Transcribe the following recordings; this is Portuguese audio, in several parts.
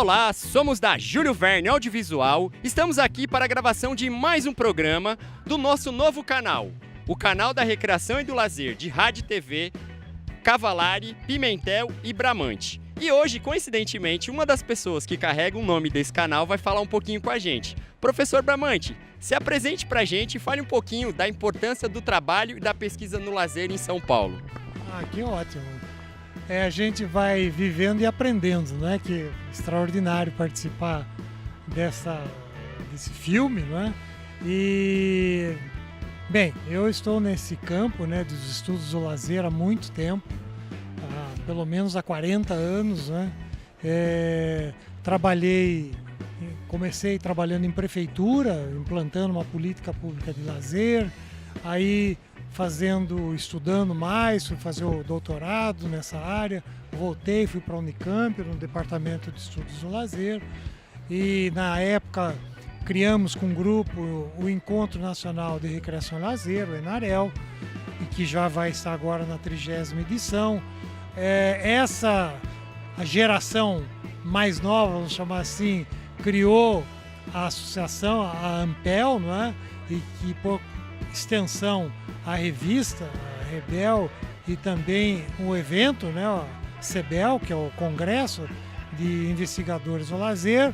Olá, olá, somos da Júlio Verne Audiovisual. Estamos aqui para a gravação de mais um programa do nosso novo canal, o canal da recreação e do lazer de rádio e TV, Cavalari, Pimentel e Bramante. E hoje, coincidentemente, uma das pessoas que carrega o nome desse canal vai falar um pouquinho com a gente. Professor Bramante, se apresente pra gente e fale um pouquinho da importância do trabalho e da pesquisa no lazer em São Paulo. Que ótimo. A gente vai vivendo e aprendendo, né? Que é extraordinário participar desse filme, né? E, bem, eu estou nesse campo, né, dos estudos do lazer há muito tempo, pelo menos há 40 anos, né? Comecei trabalhando em prefeitura, implantando uma política pública de lazer, aí estudando mais, fui fazer o doutorado nessa área, voltei, fui para a Unicamp, no Departamento de Estudos do Lazer, e na época criamos com um grupo o Encontro Nacional de Recreação e Lazer, o ENAREL, e que já vai estar agora na 30ª edição. A geração mais nova, vamos chamar assim, criou a associação, a ANPEL, não é? E que por extensão a revista, a Rebel, e também o evento, né, o CEBEL, que é o Congresso de Investigadores do Lazer.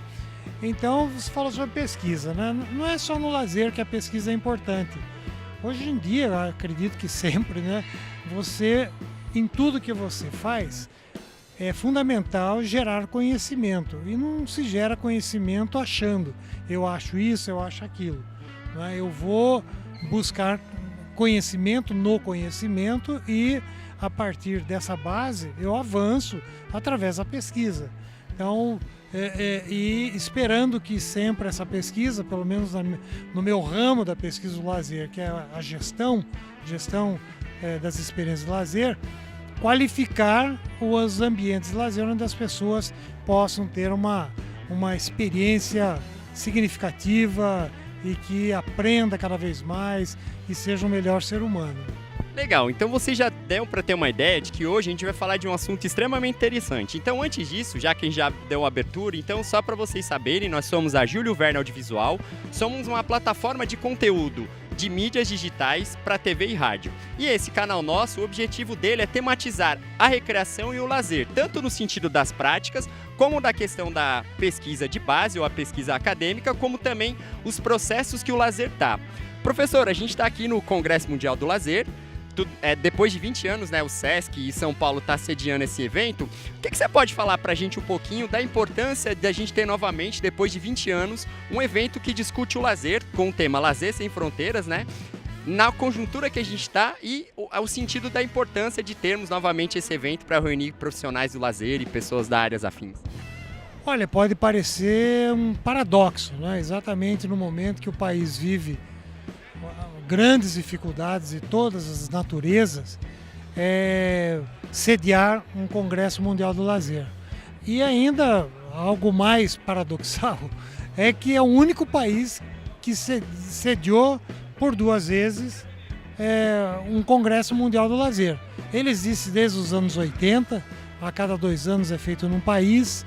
Então, você falou sobre pesquisa, né? Não é só no lazer que a pesquisa é importante. Hoje em dia, eu acredito que sempre, né, em tudo que você faz, é fundamental gerar conhecimento. E não se gera conhecimento achando, eu acho isso, eu acho aquilo, né? Eu vou buscar conhecimento no conhecimento e, a partir dessa base, eu avanço através da pesquisa. Então, e esperando que sempre essa pesquisa, pelo menos no meu ramo da pesquisa do lazer, que é a gestão das experiências de lazer, qualificar os ambientes de lazer onde as pessoas possam ter uma experiência significativa e que aprenda cada vez mais e seja um melhor ser humano. Legal, então você já deu para ter uma ideia de que hoje a gente vai falar de um assunto extremamente interessante. Então, antes disso, já que a gente já deu uma abertura, então só para vocês saberem, nós somos a Júlio Verne Audiovisual, somos uma plataforma de conteúdo de mídias digitais para TV e rádio. E esse canal nosso, o objetivo dele é tematizar a recreação e o lazer, tanto no sentido das práticas, como da questão da pesquisa de base ou a pesquisa acadêmica, como também os processos que o lazer tá. Professor, a gente está aqui no Congresso Mundial do Lazer. Depois de 20 anos, né, o SESC e São Paulo está sediando esse evento. O que você pode falar para a gente um pouquinho da importância de a gente ter novamente, depois de 20 anos, um evento que discute o lazer, com o tema Lazer Sem Fronteiras, né? Na conjuntura que a gente está e o sentido da importância de termos novamente esse evento para reunir profissionais do lazer e pessoas da áreas afins. Olha, pode parecer um paradoxo, né? Exatamente no momento que o país vive grandes dificuldades de todas as naturezas, sediar um Congresso Mundial do Lazer. E ainda, algo mais paradoxal, é que é o único país que sediou por 2 vezes um Congresso Mundial do Lazer. Ele existe desde os anos 80, a cada 2 anos é feito num país,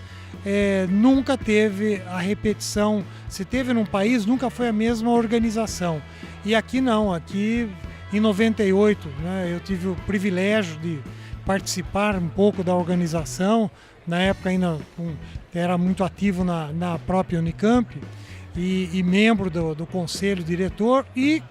nunca teve a repetição, se teve num país, nunca foi a mesma organização. E aqui não, aqui em 98, né, eu tive o privilégio de participar um pouco da organização, na época ainda era muito ativo na própria Unicamp e membro do conselho diretor e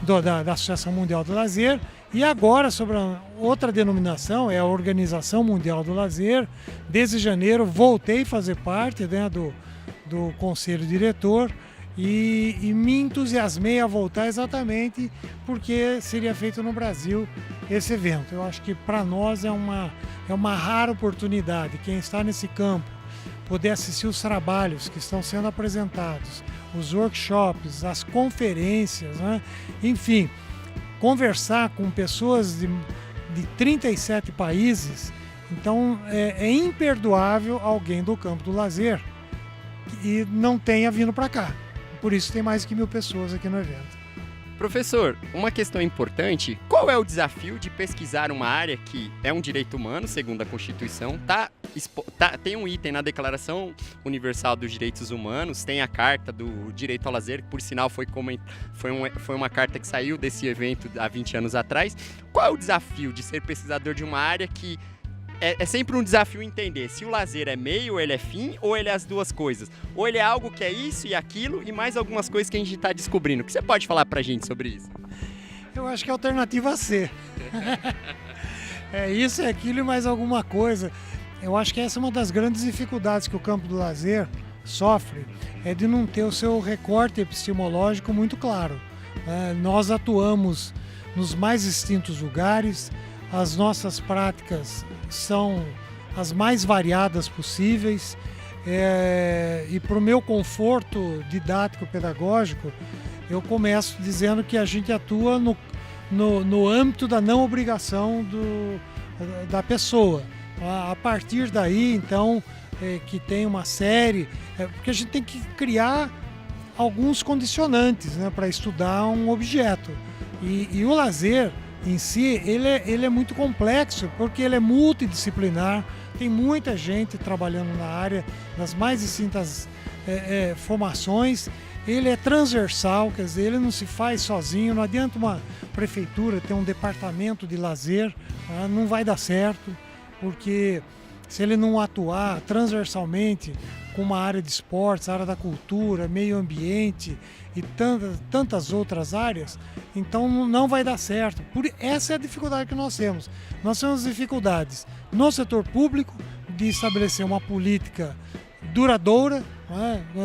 da Associação Mundial do Lazer. E agora, sobre outra denominação, é a Organização Mundial do Lazer. Desde janeiro voltei a fazer parte, né, do conselho diretor e me entusiasmei a voltar exatamente porque seria feito no Brasil esse evento. Eu acho que para nós é uma rara oportunidade, quem está nesse campo, poder assistir os trabalhos que estão sendo apresentados, os workshops, as conferências, né? Enfim, conversar com pessoas de 37 países. Então é imperdoável alguém do campo do lazer e não tenha vindo para cá. Por isso tem mais de 1.000 pessoas aqui no evento. Professor, uma questão importante, qual é o desafio de pesquisar uma área que é um direito humano, segundo a Constituição, tem um item na Declaração Universal dos Direitos Humanos, tem a Carta do Direito ao Lazer, que por sinal foi uma carta que saiu desse evento há 20 anos atrás. Qual é o desafio de ser pesquisador de uma área que é sempre um desafio entender se o lazer é meio, ele é fim, ou ele é as duas coisas. Ou ele é algo que é isso e aquilo, e mais algumas coisas que a gente está descobrindo. O que você pode falar pra gente sobre isso? Eu acho que é a alternativa C. É isso, é aquilo e mais alguma coisa. Eu acho que essa é uma das grandes dificuldades que o campo do lazer sofre, é de não ter o seu recorte epistemológico muito claro. Nós atuamos nos mais distintos lugares, as nossas práticas são as mais variadas possíveis, e para o meu conforto didático-pedagógico, eu começo dizendo que a gente atua no âmbito da não obrigação da pessoa. A partir daí, então, que tem uma série, porque a gente tem que criar alguns condicionantes, né, para estudar um objeto. E o lazer em si, ele é muito complexo, porque ele é multidisciplinar, tem muita gente trabalhando na área, nas mais distintas formações, ele é transversal, quer dizer, ele não se faz sozinho, não adianta uma prefeitura ter um departamento de lazer, não vai dar certo, porque se ele não atuar transversalmente com uma área de esportes, área da cultura, meio ambiente e tantas outras áreas, então não vai dar certo. Essa é a dificuldade que nós temos. Nós temos dificuldades no setor público de estabelecer uma política duradoura,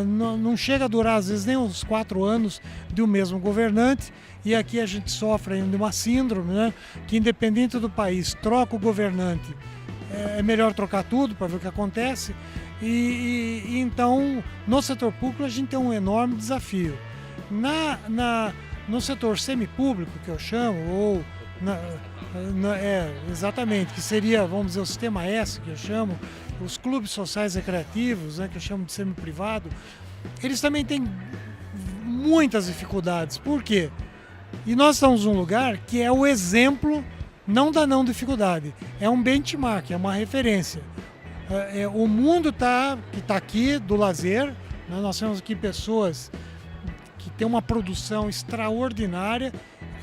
não chega a durar às vezes nem uns 4 anos de um mesmo governante, e aqui a gente sofre ainda de uma síndrome, né, que independente do país, troca o governante, é melhor trocar tudo para ver o que acontece. E então, no setor público, a gente tem um enorme desafio. No setor semipúblico, que eu chamo, ou exatamente, que seria, vamos dizer, o sistema S, que eu chamo, os clubes sociais recreativos, né, que eu chamo de semi-privado, eles também têm muitas dificuldades. Por quê? E nós estamos num lugar que é o exemplo, não da não dificuldade, é um benchmark, é uma referência. O mundo que está aqui do lazer, né? Nós temos aqui pessoas que têm uma produção extraordinária,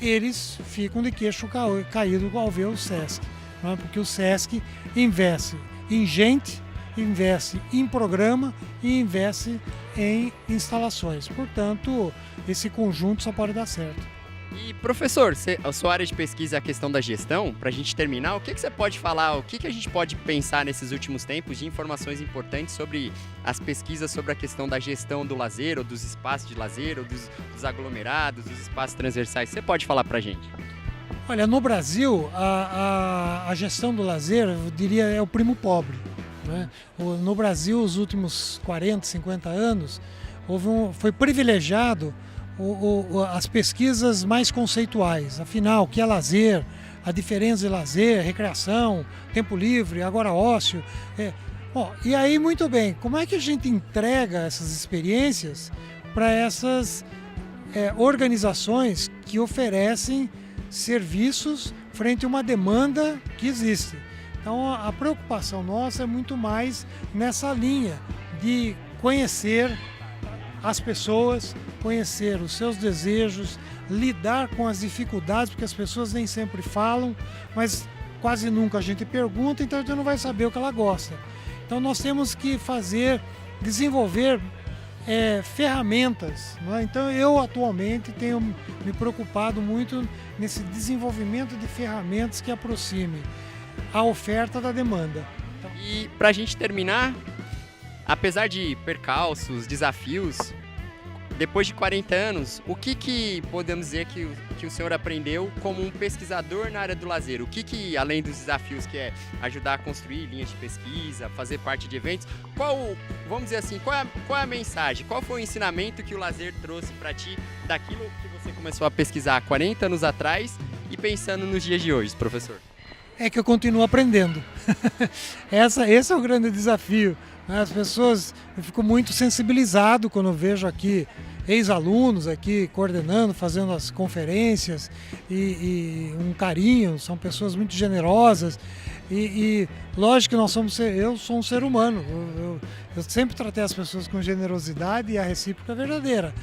eles ficam de queixo caído ao ver o SESC, né? Porque o SESC investe em gente, investe em programa e investe em instalações. Portanto, esse conjunto só pode dar certo. E, professor, a sua área de pesquisa é a questão da gestão. Para a gente terminar, o que você pode falar, o que a gente pode pensar nesses últimos tempos de informações importantes sobre as pesquisas sobre a questão da gestão do lazer, ou dos espaços de lazer, ou dos aglomerados, dos espaços transversais? Você pode falar para a gente? Olha, no Brasil, a gestão do lazer, eu diria, é o primo pobre, né? No Brasil, os últimos 40, 50 anos, foi privilegiado as pesquisas mais conceituais. Afinal, o que é lazer, a diferença de lazer, recreação, tempo livre, agora ócio. E aí, muito bem, como é que a gente entrega essas experiências para essas organizações que oferecem serviços frente a uma demanda que existe? Então, a preocupação nossa é muito mais nessa linha de conhecer as pessoas, conhecer os seus desejos, lidar com as dificuldades, porque as pessoas nem sempre falam, mas quase nunca a gente pergunta, então a gente não vai saber o que ela gosta. Então nós temos que desenvolver ferramentas, não é? Então eu atualmente tenho me preocupado muito nesse desenvolvimento de ferramentas que aproximem a oferta da demanda. E para a gente terminar, apesar de percalços, desafios, depois de 40 anos, o que podemos dizer que o senhor aprendeu como um pesquisador na área do lazer? O que além dos desafios que é ajudar a construir linhas de pesquisa, fazer parte de eventos, vamos dizer assim, qual é a mensagem? Qual foi o ensinamento que o lazer trouxe para ti daquilo que você começou a pesquisar há 40 anos atrás e pensando nos dias de hoje, professor? É que eu continuo aprendendo. Esse é o grande desafio, né? As pessoas, eu fico muito sensibilizado quando eu vejo aqui ex-alunos aqui coordenando, fazendo as conferências e um carinho, são pessoas muito generosas e lógico que eu sou um ser humano, eu sempre tratei as pessoas com generosidade e a recíproca é verdadeira.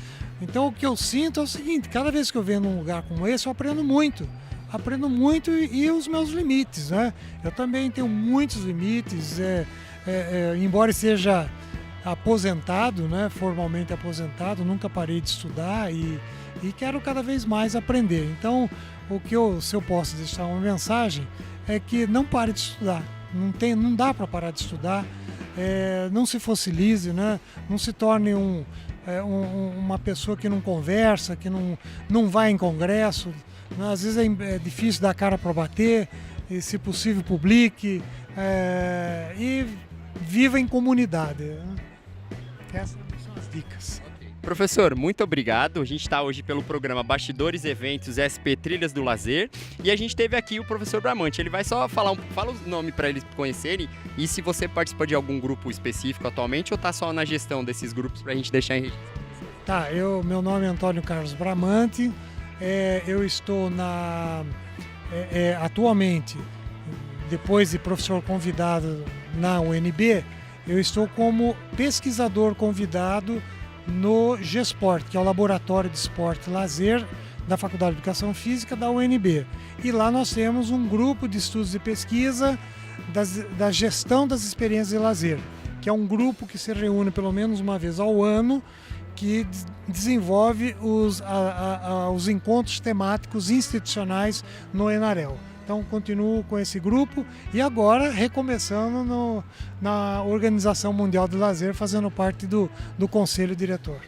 Então o que eu sinto é o seguinte, cada vez que eu venho num lugar como esse eu aprendo muito e os meus limites, né? Eu também tenho muitos limites, embora seja aposentado, né? Formalmente aposentado, nunca parei de estudar e quero cada vez mais aprender. Então, se eu posso deixar uma mensagem é que não pare de estudar, não dá para parar de estudar, não se fossilize, né? Não se torne uma pessoa que não conversa, que não vai em congresso. Às vezes é difícil dar a cara para bater, e, se possível publique e viva em comunidade. Né? Essas são as dicas. Professor, muito obrigado. A gente está hoje pelo programa Bastidores Eventos SP Trilhas do Lazer e a gente teve aqui o professor Bramante. Ele vai só fala o nome para eles conhecerem e se você participa de algum grupo específico atualmente ou está só na gestão desses grupos para a gente deixar em registro. Tá, meu nome é Antônio Carlos Bramante. Eu estou atualmente, depois de professor convidado na UNB, eu estou como pesquisador convidado no GESPORT, que é o Laboratório de Esporte e Lazer da Faculdade de Educação Física da UNB. E lá nós temos um grupo de estudos e pesquisa da gestão das experiências de lazer, que é um grupo que se reúne pelo menos uma vez ao ano, que desenvolve os encontros temáticos institucionais no ENAREL. Então, continuo com esse grupo e agora recomeçando na Organização Mundial do Lazer, fazendo parte do Conselho Diretor.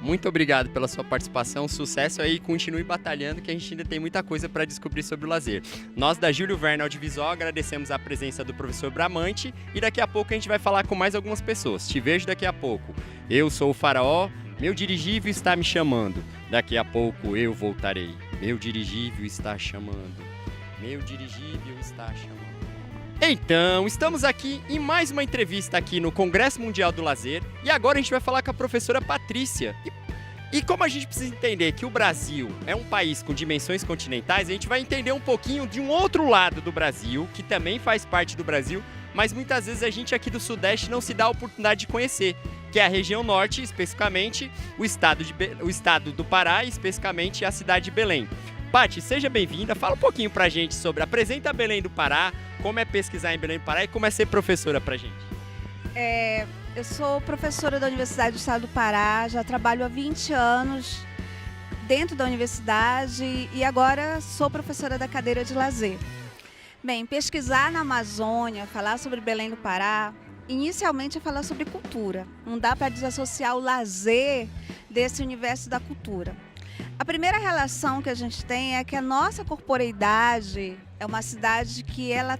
Muito obrigado pela sua participação, sucesso aí, continue batalhando que a gente ainda tem muita coisa para descobrir sobre o lazer. Nós da Júlio Verne Audiovisual agradecemos a presença do professor Bramante e daqui a pouco a gente vai falar com mais algumas pessoas. Te vejo daqui a pouco. Eu sou o Faraó, meu dirigível está me chamando. Daqui a pouco eu voltarei. Meu dirigível está chamando. Meu dirigível está chamando. Então, estamos aqui em mais uma entrevista aqui no Congresso Mundial do Lazer e agora a gente vai falar com a professora Patrícia. E como a gente precisa entender que o Brasil é um país com dimensões continentais, a gente vai entender um pouquinho de um outro lado do Brasil, que também faz parte do Brasil, mas muitas vezes a gente aqui do Sudeste não se dá a oportunidade de conhecer, que é a região norte, especificamente o estado do Pará, especificamente a cidade de Belém. Paty, seja bem-vinda, fala um pouquinho pra gente sobre apresenta Belém do Pará, como é pesquisar em Belém do Pará e como é ser professora pra gente. Eu sou professora da Universidade do Estado do Pará, já trabalho há 20 anos dentro da universidade e agora sou professora da cadeira de lazer. Bem, pesquisar na Amazônia, falar sobre Belém do Pará, inicialmente é falar sobre cultura. Não dá para desassociar o lazer desse universo da cultura. A primeira relação que a gente tem é que a nossa corporeidade é uma cidade que ela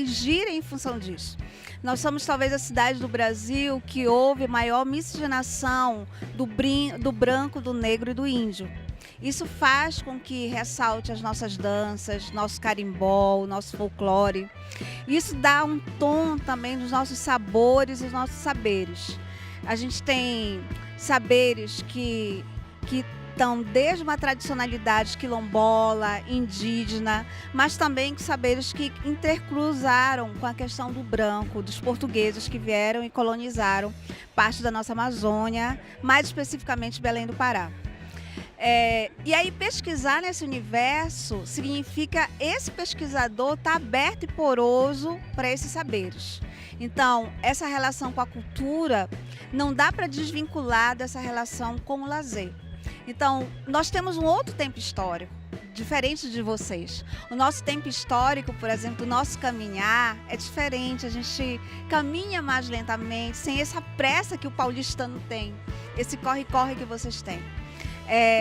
gira em função disso. Nós somos talvez a cidade do Brasil que houve maior miscigenação do branco, do negro e do índio. Isso faz com que ressalte as nossas danças, nosso carimbó, nosso folclore. Isso dá um tom também dos nossos sabores e dos nossos saberes. A gente tem saberes que estão desde uma tradicionalidade quilombola, indígena, mas também com saberes que intercruzaram com a questão do branco, dos portugueses que vieram e colonizaram parte da nossa Amazônia, mais especificamente Belém do Pará. E aí pesquisar nesse universo significa esse pesquisador estar aberto e poroso para esses saberes. Então, essa relação com a cultura não dá para desvincular dessa relação com o lazer. Então, nós temos um outro tempo histórico, diferente de vocês. O nosso tempo histórico, por exemplo, o nosso caminhar é diferente. A gente caminha mais lentamente, sem essa pressa que o paulistano tem, esse corre-corre que vocês têm.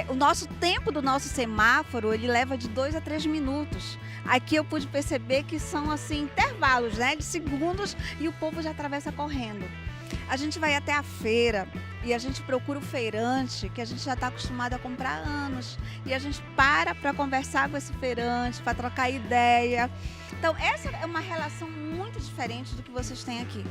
O nosso tempo do nosso semáforo, ele leva de 2 a 3 minutos. Aqui eu pude perceber que são assim intervalos, né, de segundos e o povo já atravessa correndo. A gente vai até a feira e a gente procura o feirante que a gente já está acostumado a comprar há anos. E a gente para conversar com esse feirante, para trocar ideia. Então, essa é uma relação muito diferente do que vocês têm aqui.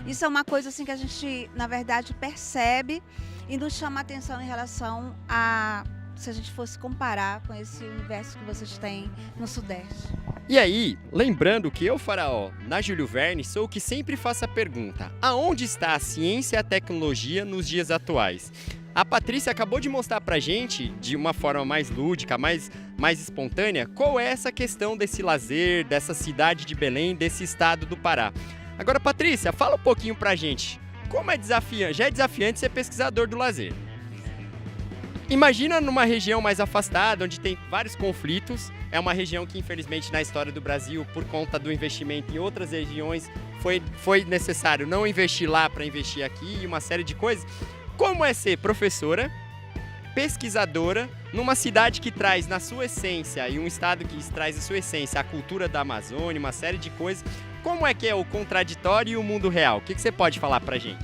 Isso é uma coisa assim que a gente, na verdade, percebe e nos chama a atenção em relação a, se a gente fosse comparar com esse universo que vocês têm no Sudeste. E aí, lembrando que eu, Faraó, na Júlio Verne, sou o que sempre faço a pergunta: aonde está a ciência e a tecnologia nos dias atuais? A Patrícia acabou de mostrar pra gente, de uma forma mais lúdica, mais espontânea, qual é essa questão desse lazer, dessa cidade de Belém, desse estado do Pará. Agora, Patrícia, fala um pouquinho pra gente, como é desafiante, já é desafiante ser pesquisador do lazer. Imagina numa região mais afastada, onde tem vários conflitos. É uma região que, infelizmente, na história do Brasil, por conta do investimento em outras regiões, foi necessário não investir lá para investir aqui e uma série de coisas. Como é ser professora, pesquisadora, numa cidade que traz na sua essência, e um estado que traz na sua essência a cultura da Amazônia, uma série de coisas. Como é que é o contraditório e o mundo real? O que você pode falar pra gente?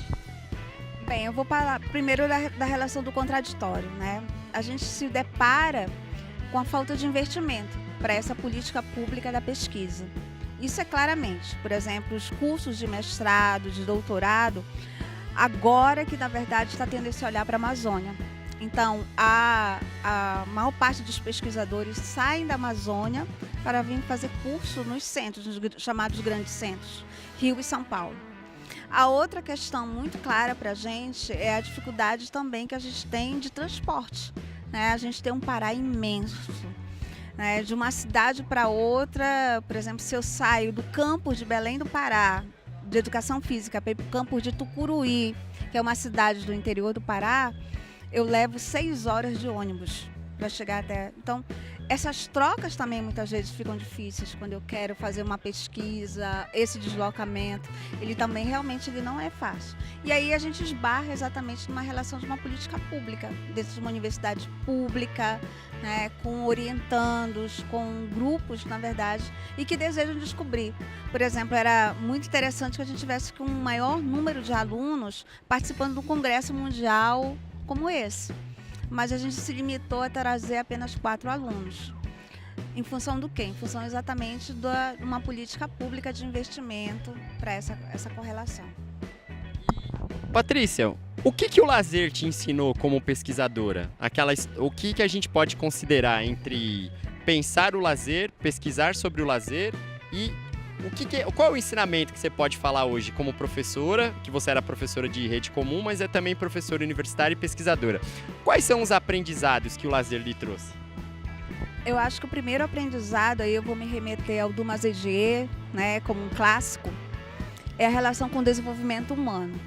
Bem, eu vou falar primeiro da relação do contraditório, né? A gente se depara com a falta de investimento para essa política pública da pesquisa. Isso é claramente, por exemplo, os cursos de mestrado, de doutorado, agora que na verdade está tendo esse olhar para a Amazônia. Então, a maior parte dos pesquisadores saem da Amazônia para vir fazer curso nos centros, nos chamados grandes centros, Rio e São Paulo. A outra questão muito clara para a gente é a dificuldade também que a gente tem de transporte, né? A gente tem um Pará imenso, né? De uma cidade para outra, por exemplo, se eu saio do campus de Belém do Pará, de educação física, para ir para o campus de Tucuruí, que é uma cidade do interior do Pará, eu levo 6 horas de ônibus para chegar até. Então, essas trocas também muitas vezes ficam difíceis quando eu quero fazer uma pesquisa, esse deslocamento, ele também realmente ele não é fácil. E aí a gente esbarra exatamente numa relação de uma política pública, dentro de uma universidade pública, né, com orientandos, com grupos, na verdade, e que desejam descobrir. Por exemplo, era muito interessante que a gente tivesse com um maior número de alunos participando do Congresso Mundial como esse. Mas a gente se limitou a trazer apenas 4 alunos. Em função do quê? Em função exatamente de uma política pública de investimento para essa correlação. Patrícia, o que o lazer te ensinou como pesquisadora? O que a gente pode considerar entre pensar o lazer, pesquisar sobre o lazer e qual é o ensinamento que você pode falar hoje como professora, que você era professora de rede comum, mas é também professora universitária e pesquisadora? Quais são os aprendizados que o lazer lhe trouxe? Eu acho que o primeiro aprendizado, aí eu vou me remeter ao Dumas Egier, né, como um clássico, é a relação com o desenvolvimento humano.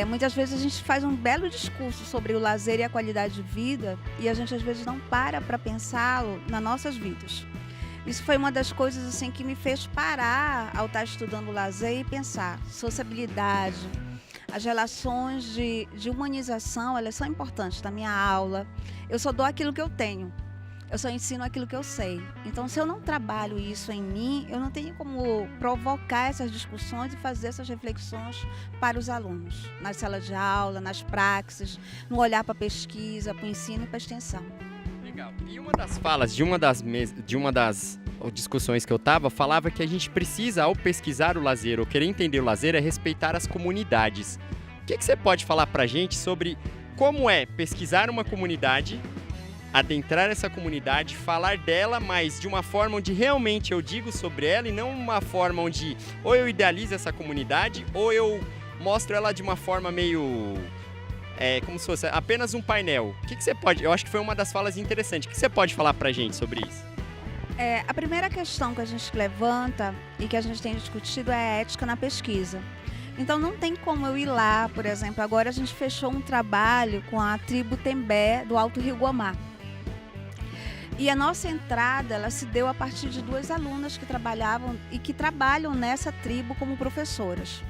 Muitas vezes a gente faz um belo discurso sobre o lazer e a qualidade de vida e a gente às vezes não para pensá-lo nas nossas vidas. Isso foi uma das coisas assim, que me fez parar ao estar estudando o lazer e pensar sociabilidade. As relações de humanização, elas são importantes na minha aula. Eu só dou aquilo que eu tenho. Eu só ensino aquilo que eu sei. Então, se eu não trabalho isso em mim, eu não tenho como provocar essas discussões e fazer essas reflexões para os alunos. Nas salas de aula, nas praxes, no olhar para a pesquisa, para o ensino e para a extensão. Legal. E uma das falas de uma das discussões que eu estava, falava que a gente precisa, ao pesquisar o lazer ou querer entender o lazer, é respeitar as comunidades. O que você pode falar pra gente sobre como é pesquisar uma comunidade, adentrar essa comunidade, falar dela, mas de uma forma onde realmente eu digo sobre ela e não uma forma onde ou eu idealizo essa comunidade ou eu mostro ela de uma forma meio... como se fosse apenas um painel. O que você pode... Eu acho que foi uma das falas interessantes. O que você pode falar pra gente sobre isso? A primeira questão que a gente levanta e que a gente tem discutido é a ética na pesquisa. Então não tem como eu ir lá, por exemplo, agora a gente fechou um trabalho com a tribo Tembé do Alto Rio Guamá. E a nossa entrada, ela se deu a partir de 2 alunas que trabalhavam e que trabalham nessa tribo como professoras.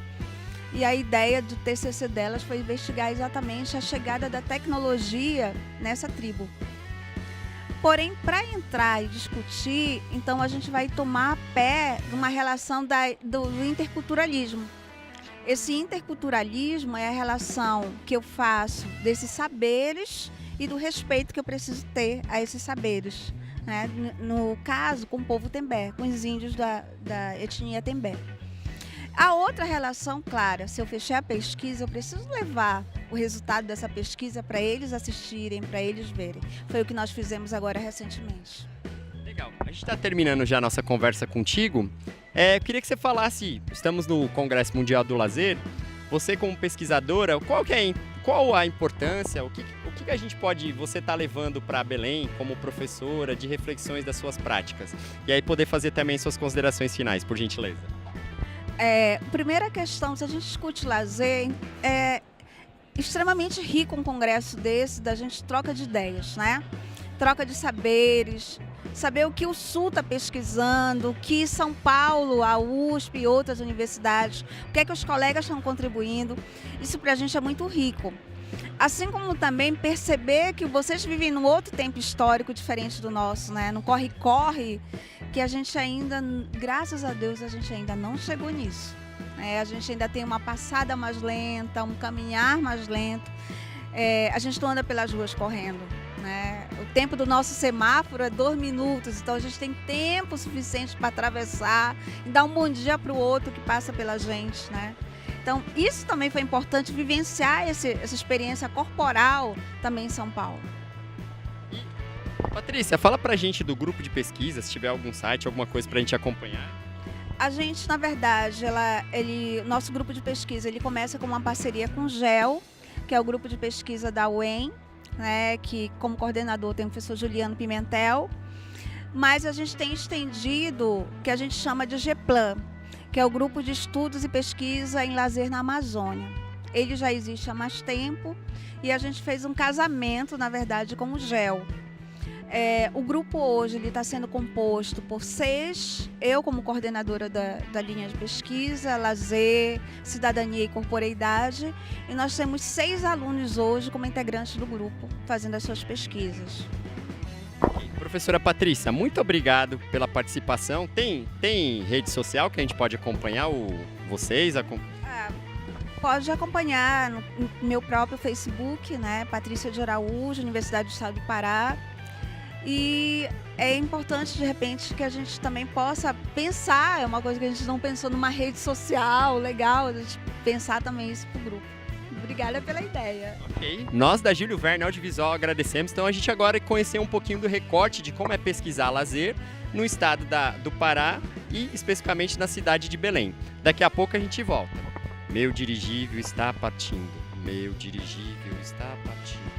E a ideia do TCC delas foi investigar exatamente a chegada da tecnologia nessa tribo. Porém, para entrar e discutir, então a gente vai tomar pé de uma relação do interculturalismo. Esse interculturalismo é a relação que eu faço desses saberes e do respeito que eu preciso ter a esses saberes, né? No caso, com o povo Tembé, com os índios da etnia Tembé. A outra relação, clara, se eu fechar a pesquisa, eu preciso levar o resultado dessa pesquisa para eles assistirem, para eles verem. Foi o que nós fizemos agora recentemente. Legal. A gente está terminando já a nossa conversa contigo. Eu queria que você falasse, estamos no Congresso Mundial do Lazer, você como pesquisadora, qual a importância, o que a gente pode, você está levando para Belém como professora de reflexões das suas práticas? E aí poder fazer também suas considerações finais, por gentileza. Primeira questão, se a gente discute lazer, é extremamente rico um congresso desse, da gente troca de ideias, né? Troca de saberes, saber o que o Sul está pesquisando, o que São Paulo, a USP e outras universidades, o que é que os colegas estão contribuindo. Isso para a gente é muito rico. Assim como também perceber que vocês vivem num outro tempo histórico diferente do nosso, né? No corre-corre, que a gente ainda, graças a Deus, a gente ainda não chegou nisso. A gente ainda tem uma passada mais lenta, um caminhar mais lento. A gente não anda pelas ruas correndo, né? O tempo do nosso semáforo é 2 minutos, então a gente tem tempo suficiente para atravessar e dar um bom dia para o outro que passa pela gente, né? Então, isso também foi importante, vivenciar essa experiência corporal também em São Paulo. Patrícia, fala pra gente do grupo de pesquisa, se tiver algum site, alguma coisa pra gente acompanhar. A gente, na verdade, nosso grupo de pesquisa, ele começa com uma parceria com o GEL, que é o grupo de pesquisa da UEM, né, que como coordenador tem o professor Juliano Pimentel, mas a gente tem estendido o que a gente chama de GEPLAN, que é o Grupo de Estudos e Pesquisa em Lazer na Amazônia. Ele já existe há mais tempo e a gente fez um casamento, na verdade, com o GEL. O grupo hoje está sendo composto por 6, eu como coordenadora da linha de pesquisa, lazer, cidadania e corporeidade, e nós temos 6 alunos hoje como integrantes do grupo, fazendo as suas pesquisas. Professora Patrícia, muito obrigado pela participação. Tem rede social que a gente pode acompanhar vocês? Pode acompanhar no meu próprio Facebook, né? Patrícia de Araújo, Universidade do Estado do Pará. E é importante, de repente, que a gente também possa pensar, é uma coisa que a gente não pensou numa rede social legal, a gente pensar também isso para o grupo. Obrigada pela ideia. Ok. Nós da Júlio Verne Audiovisual agradecemos. Então a gente agora conheceu um pouquinho do recorte de como é pesquisar lazer no estado do Pará e especificamente na cidade de Belém. Daqui a pouco a gente volta. Meu dirigível está partindo. Meu dirigível está partindo.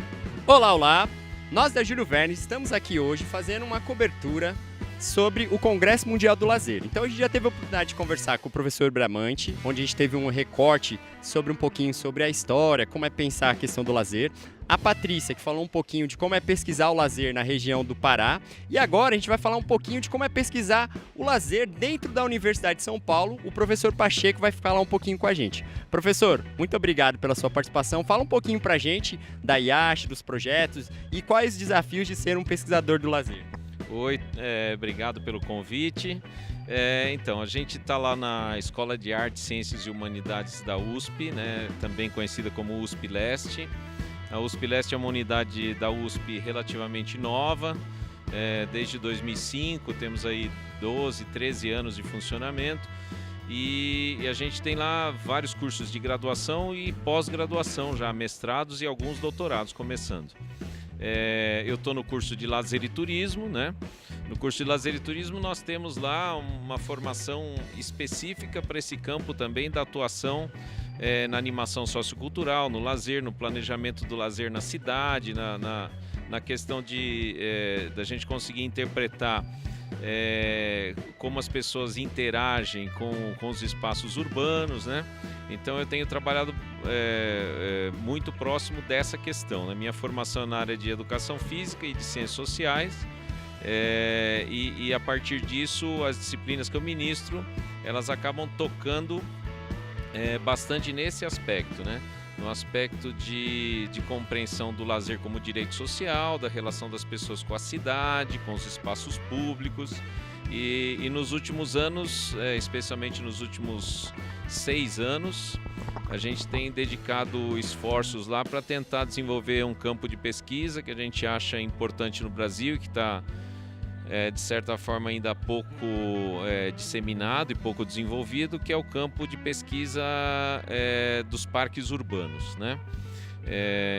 Olá, olá. Nós da Júlio Verne estamos aqui hoje fazendo uma cobertura sobre o Congresso Mundial do Lazer. Então a gente já teve a oportunidade de conversar com o professor Bramante, onde a gente teve um recorte sobre um pouquinho sobre a história, como é pensar a questão do lazer. A Patrícia, que falou um pouquinho de como é pesquisar o lazer na região do Pará. E agora a gente vai falar um pouquinho de como é pesquisar o lazer dentro da Universidade de São Paulo. O professor Pacheco vai falar um pouquinho com a gente. Professor, muito obrigado pela sua participação. Fala um pouquinho pra gente da IASH, dos projetos e quais os desafios de ser um pesquisador do lazer. Oi, obrigado pelo convite. Então, a gente está lá na Escola de Artes, Ciências e Humanidades da USP, né, também conhecida como USP Leste. A USP Leste é uma unidade da USP relativamente nova, desde 2005, temos aí 12, 13 anos de funcionamento. E a gente tem lá vários cursos de graduação e pós-graduação já, mestrados e alguns doutorados começando. Eu estou no curso de Lazer e Turismo, né? No curso de Lazer e Turismo nós temos lá uma formação específica para esse campo também da atuação na animação sociocultural, no lazer, no planejamento do lazer na cidade, na questão da gente conseguir interpretar como as pessoas interagem com os espaços urbanos, né? Então eu tenho trabalhado muito próximo dessa questão. Na minha formação na área de educação física e de ciências sociais, e a partir disso as disciplinas que eu ministro, elas acabam tocando bastante nesse aspecto, né? No aspecto de compreensão do lazer como direito social, da relação das pessoas com a cidade, com os espaços públicos. E nos últimos anos, especialmente nos últimos 6 anos, a gente tem dedicado esforços lá para tentar desenvolver um campo de pesquisa que a gente acha importante no Brasil e que está, de certa forma, ainda pouco disseminado e pouco desenvolvido, que é o campo de pesquisa dos parques urbanos, né?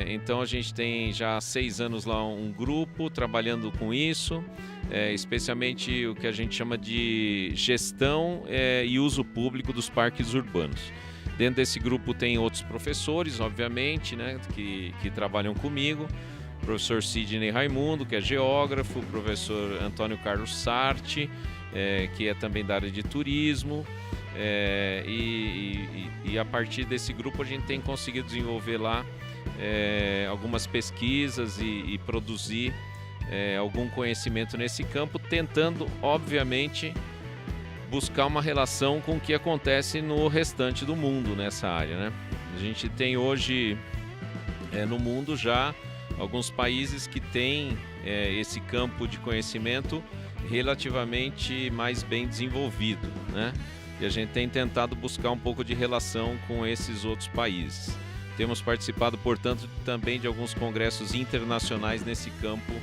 Então a gente tem já há 6 anos lá um grupo trabalhando com isso, especialmente o que a gente chama de gestão e uso público dos parques urbanos. Dentro desse grupo tem outros professores, obviamente, né, que trabalham comigo. O professor Sidney Raimundo, que é geógrafo, o professor Antônio Carlos Sarti, que é também da área de turismo. E a partir desse grupo a gente tem conseguido desenvolver lá algumas pesquisas e produzir algum conhecimento nesse campo, tentando, obviamente, buscar uma relação com o que acontece no restante do mundo nessa área, né? A gente tem hoje no mundo já alguns países que têm esse campo de conhecimento relativamente mais bem desenvolvido, né? E a gente tem tentado buscar um pouco de relação com esses outros países. Temos participado, portanto, também de alguns congressos internacionais nesse campo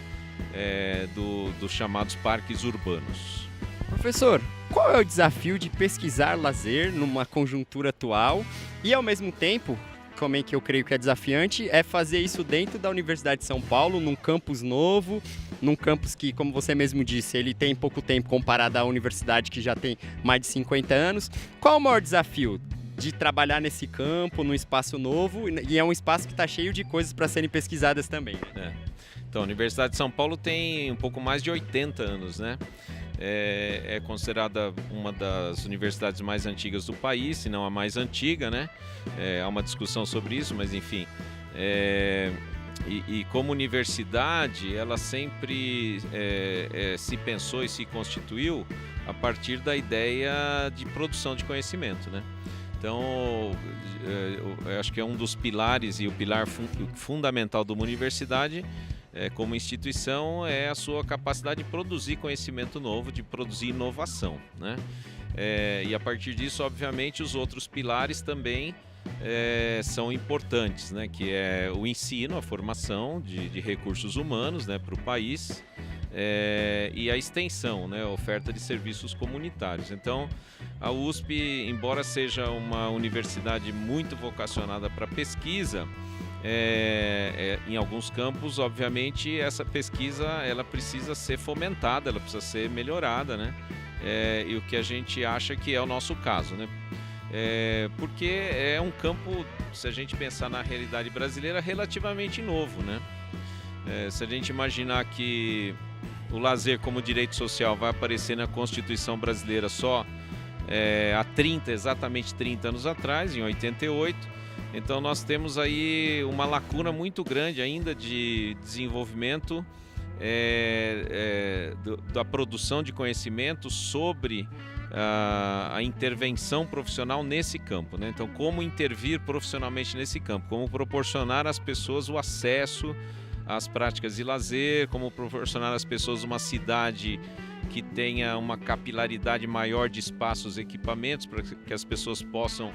dos chamados parques urbanos. Professor, qual é o desafio de pesquisar lazer numa conjuntura atual e, ao mesmo tempo, como é que eu creio que é desafiante, é fazer isso dentro da Universidade de São Paulo, num campus novo, num campus que, como você mesmo disse, ele tem pouco tempo comparado à universidade que já tem mais de 50 anos. Qual é o maior desafio de trabalhar nesse campo, num espaço novo, e é um espaço que está cheio de coisas para serem pesquisadas também, né? Então, a Universidade de São Paulo tem um pouco mais de 80 anos, né? É considerada uma das universidades mais antigas do país, se não a mais antiga, né? Há uma discussão sobre isso, mas enfim. E como universidade, ela sempre se pensou e se constituiu a partir da ideia de produção de conhecimento, né? Então, eu acho que é um dos pilares e o pilar fundamental de uma universidade como instituição é a sua capacidade de produzir conhecimento novo, de produzir inovação, né? E a partir disso, obviamente, os outros pilares também são importantes, né? Que é o ensino, a formação de recursos humanos, né, para o país, e a extensão, né, a oferta de serviços comunitários. Então, a USP, embora seja uma universidade muito vocacionada para pesquisa, em alguns campos, obviamente, essa pesquisa ela precisa ser fomentada, ela precisa ser melhorada, né? E o que a gente acha que é o nosso caso, né? Porque é um campo, se a gente pensar na realidade brasileira, relativamente novo, né? Se a gente imaginar que o lazer como direito social vai aparecer na Constituição brasileira só há exatamente 30 anos atrás, em 88, então nós temos aí uma lacuna muito grande ainda de desenvolvimento da produção de conhecimento sobre a intervenção profissional nesse campo, né? Então, como intervir profissionalmente nesse campo, como proporcionar às pessoas o acesso às práticas de lazer, como proporcionar às pessoas uma cidade que tenha uma capilaridade maior de espaços e equipamentos para que as pessoas possam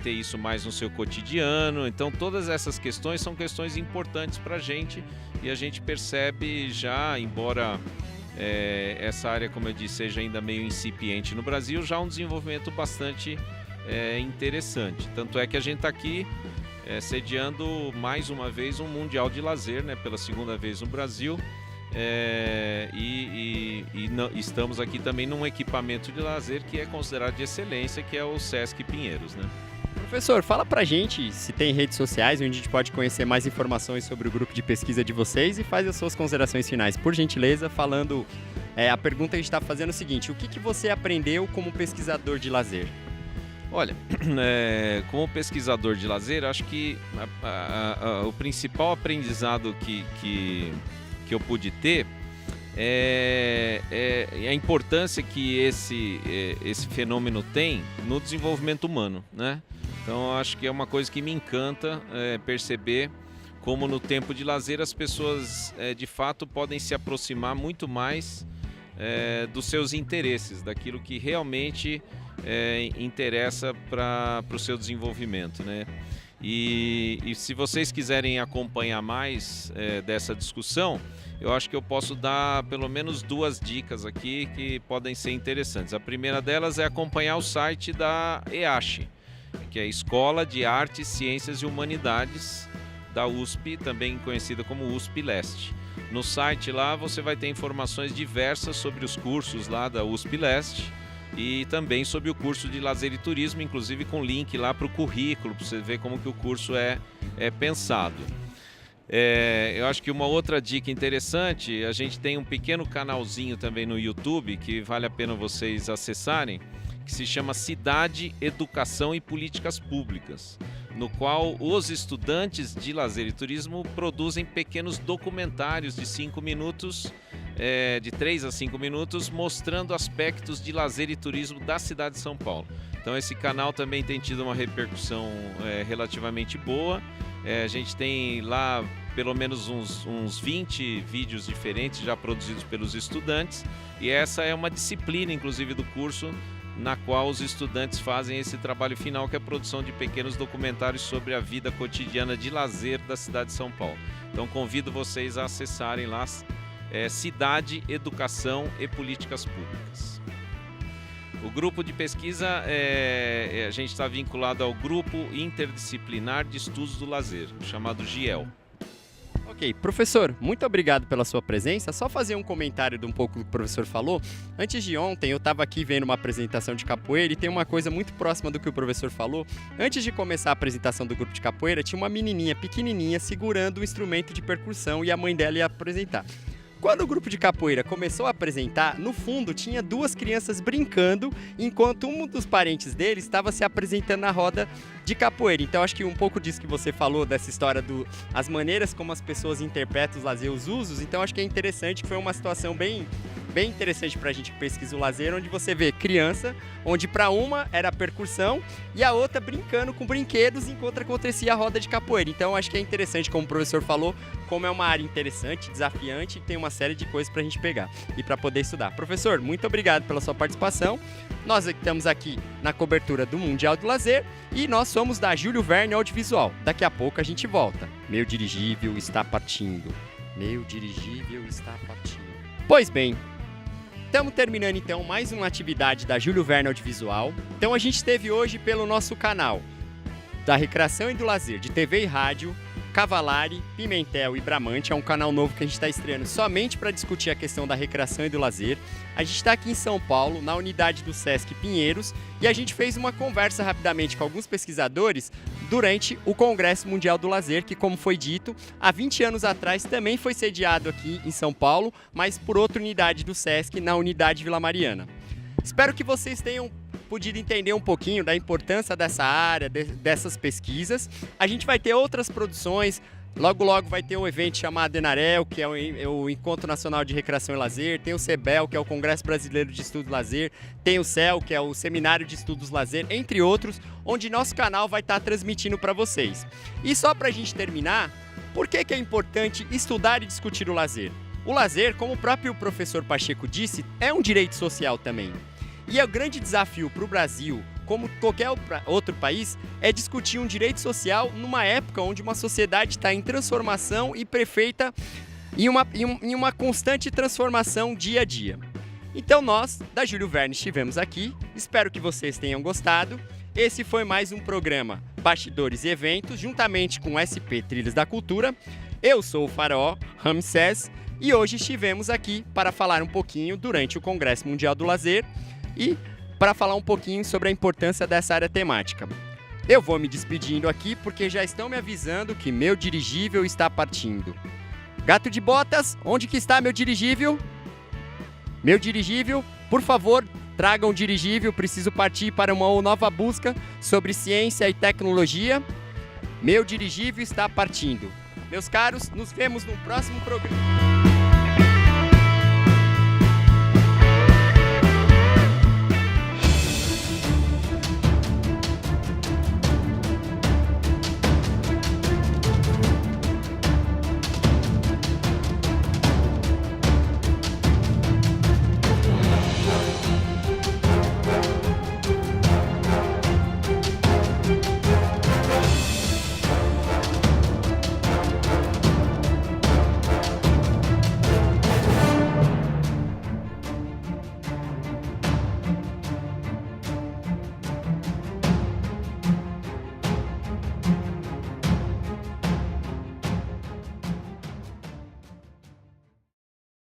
ter isso mais no seu cotidiano. Então, todas essas questões são questões importantes para a gente e a gente percebe já, embora essa área, como eu disse, seja ainda meio incipiente no Brasil, já um desenvolvimento bastante interessante. Tanto é que a gente está aqui sediando mais uma vez um Mundial de Lazer, né, pela segunda vez no Brasil. Estamos aqui também num equipamento de lazer que é considerado de excelência, que é o Sesc Pinheiros, né? Professor, fala pra gente se tem redes sociais onde a gente pode conhecer mais informações sobre o grupo de pesquisa de vocês e faz as suas considerações finais, por gentileza, falando, a pergunta que a gente está fazendo é o seguinte: o que você aprendeu como pesquisador de lazer? Olha, como pesquisador de lazer, acho que o principal aprendizado que eu pude ter é a importância que esse fenômeno tem no desenvolvimento humano, né? Então, acho que é uma coisa que me encanta perceber como no tempo de lazer as pessoas de fato podem se aproximar muito mais dos seus interesses, daquilo que realmente interessa para o seu desenvolvimento, né? E se vocês quiserem acompanhar mais dessa discussão, eu acho que eu posso dar pelo menos 2 dicas aqui que podem ser interessantes. A primeira delas é acompanhar o site da EASH, que é a Escola de Artes, Ciências e Humanidades da USP, também conhecida como USP Leste. No site lá você vai ter informações diversas sobre os cursos lá da USP Leste e também sobre o curso de Lazer e Turismo, inclusive com link lá para o currículo, para você ver como que o curso é pensado. Eu acho que uma outra dica interessante, a gente tem um pequeno canalzinho também no YouTube que vale a pena vocês acessarem, que se chama Cidade, Educação e Políticas Públicas, no qual os estudantes de lazer e turismo produzem pequenos documentários de 5 minutos, de 3 a 5 minutos, mostrando aspectos de lazer e turismo da cidade de São Paulo. Então esse canal também tem tido uma repercussão relativamente boa. A gente tem lá pelo menos uns 20 vídeos diferentes já produzidos pelos estudantes, e essa é uma disciplina, inclusive, do curso, na qual os estudantes fazem esse trabalho final, que é a produção de pequenos documentários sobre a vida cotidiana de lazer da cidade de São Paulo. Então convido vocês a acessarem lá Cidade, Educação e Políticas Públicas. O grupo de pesquisa, a gente está vinculado ao Grupo Interdisciplinar de Estudos do Lazer, chamado GIEL. Ok, professor, muito obrigado pela sua presença. Só fazer um comentário de um pouco do que o professor falou. Antes de ontem, eu estava aqui vendo uma apresentação de capoeira e tem uma coisa muito próxima do que o professor falou. Antes de começar a apresentação do grupo de capoeira, tinha uma menininha pequenininha segurando um instrumento de percussão e a mãe dela ia apresentar. Quando o grupo de capoeira começou a apresentar, no fundo tinha 2 crianças brincando, enquanto um dos parentes deles estava se apresentando na roda de capoeira. Então acho que um pouco disso que você falou, dessa história as maneiras como as pessoas interpretam os lazer, os usos, então acho que é interessante, que foi uma situação bem interessante pra gente que pesquisa o lazer, onde você vê criança, onde para uma era percussão e a outra brincando com brinquedos enquanto acontecia a roda de capoeira. Então acho que é interessante, como o professor falou, como é uma área interessante, desafiante, tem uma série de coisas pra gente pegar e pra poder estudar. Professor, muito obrigado pela sua participação. Nós estamos aqui na cobertura do Mundial do Lazer e nós somos da Júlio Verne Audiovisual. Daqui a pouco a gente volta. Meu dirigível está partindo. Meu dirigível está partindo. Pois bem, estamos terminando então mais uma atividade da Júlio Verne Audiovisual. Então a gente esteve hoje pelo nosso canal da Recreação e do Lazer, de TV e rádio, Cavalari, Pimentel e Bramante. É um canal novo que a gente está estreando somente para discutir a questão da recreação e do lazer. A gente está aqui em São Paulo, na unidade do Sesc Pinheiros, e a gente fez uma conversa rapidamente com alguns pesquisadores durante o Congresso Mundial do Lazer, que, como foi dito, há 20 anos atrás também foi sediado aqui em São Paulo, mas por outra unidade do Sesc, na unidade Vila Mariana. Espero que vocês tenham podido entender um pouquinho da importância dessa área, dessas pesquisas. A gente vai ter outras produções, logo vai ter um evento chamado Enarel, que é o Encontro Nacional de Recreação e Lazer, tem o CEBEL, que é o Congresso Brasileiro de Estudos Lazer, tem o CEL, que é o Seminário de Estudos Lazer, entre outros, onde nosso canal vai estar transmitindo para vocês. E só para a gente terminar, por que é importante estudar e discutir o lazer? O lazer, como o próprio professor Pacheco disse, é um direito social também. E o grande desafio para o Brasil, como qualquer outro país, é discutir um direito social numa época onde uma sociedade está em transformação e prefeita em uma constante transformação dia a dia. Então nós, da Júlio Verne, estivemos aqui, espero que vocês tenham gostado. Esse foi mais um programa Bastidores e Eventos, juntamente com o SP Trilhas da Cultura. Eu sou o Faraó Ramsés e hoje estivemos aqui para falar um pouquinho durante o Congresso Mundial do Lazer e para falar um pouquinho sobre a importância dessa área temática. Eu vou me despedindo aqui porque já estão me avisando que meu dirigível está partindo. Gato de Botas, onde que está meu dirigível? Meu dirigível, por favor, tragam o dirigível, preciso partir para uma nova busca sobre ciência e tecnologia. Meu dirigível está partindo. Meus caros, nos vemos no próximo programa.